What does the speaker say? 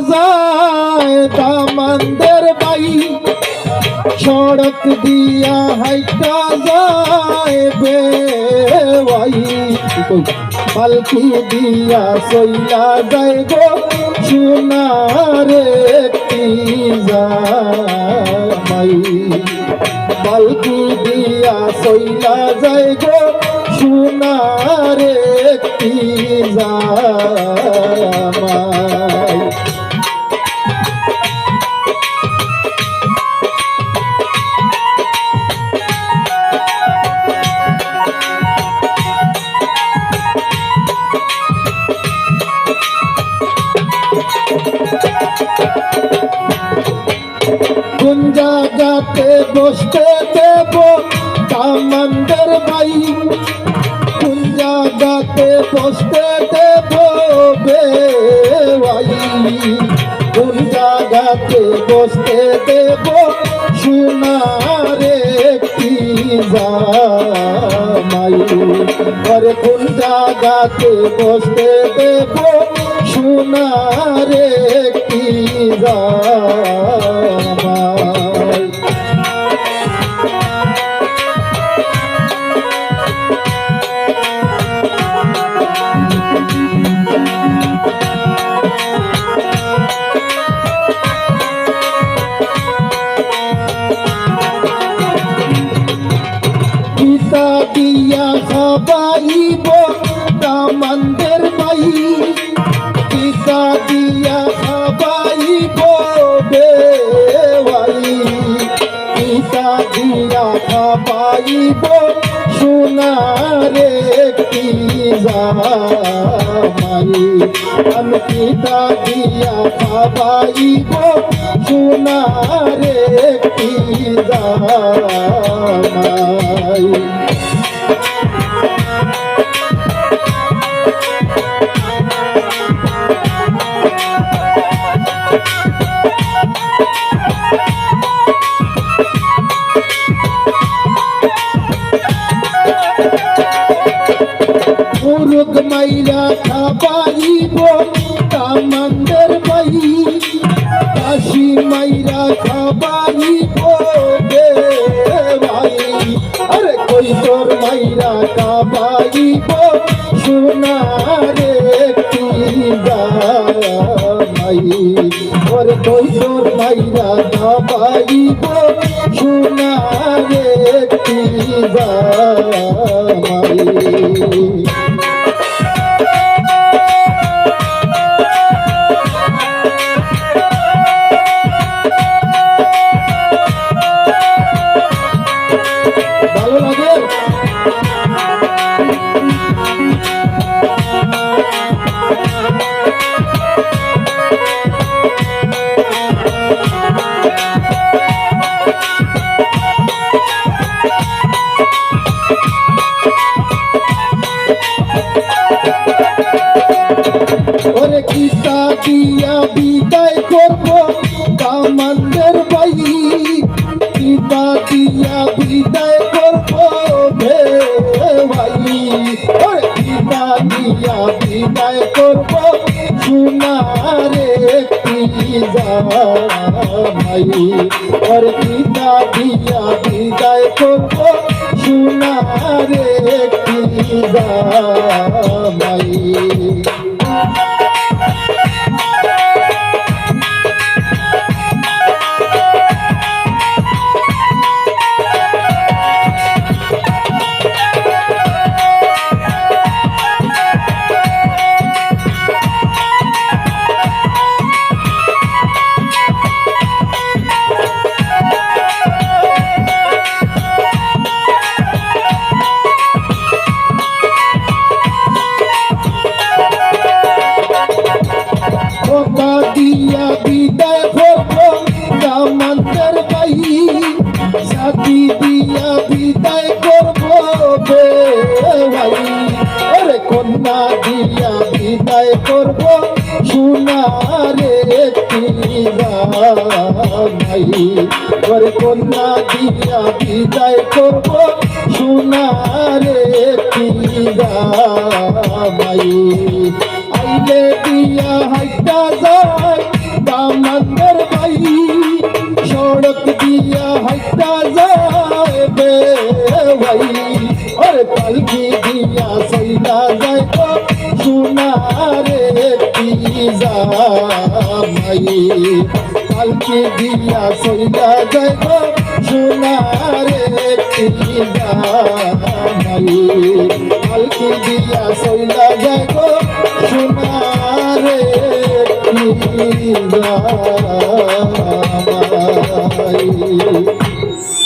যায় দামানদের বাই সড়ক দিয়া হাইটা যায় বেওয়াই পালকি দিয়া সইলা যায় গো সোনার একটি জামাই পালকি দিয়া সইলা যায় গো সোনার একটি জামাই কোন জায়গাতে বসতে দেব দামানদের ভাই কোন জায়গাতে বসতে দেব বেওয়াই কোন জায়গাতে বসতে দেব সোনার একটি জামাই আরে কোন জায়গাতে বসতে দেব সোনার একটি জামাই পিতা দিয়া খাবাইব দামানদের ভাই পিতা দিয়া খাবাইব বেওয়াই পিতা দিয়া খাবাইব সোনার একটি জামাই আমি পিতা দিয়া খাবাইব সোনার একটি জামাই মুরগ মাইরা খাবাইব দামানদের ভাই কাশি মাইরা খাবাইব বেওয়াই আরে কই তোর মাইরা খাবাইব সোনার একটি জামাই ওরে কই তোর মাইরা খাবাইব সোনার একটি জামাই ভালো লাগে ওরে কিসা দিয়া বিদায় করব দামানদের ভাই কিসা দিয়া বিদায় করব বেওয়াই ওরে কিসা দিয়া বিদায় করব সোনার একটি জামাই ওরে কিসা দিয়া বিদায় করব সোনার একটি জামাই দিয়া বিদায় করব দামানদের ভাই সাথী দিয়া বিদায় করব বেওয়াই ওরে কন্যা দিয়া বিদায় করব সোনার একটি জামাই ওরে কন্যা দিয়া বিদায় করব সোনার একটি জামাই আইলে দিয়া হাইটা যায় ওরে পালকি দিয়া সইলা যায় গো সোনারে কি জামাই পালকি দিয়া সইলা যায় গো সোনারে কি জামাই পালকি দিয়া সইলা যায় গো সোনারে কি জামাই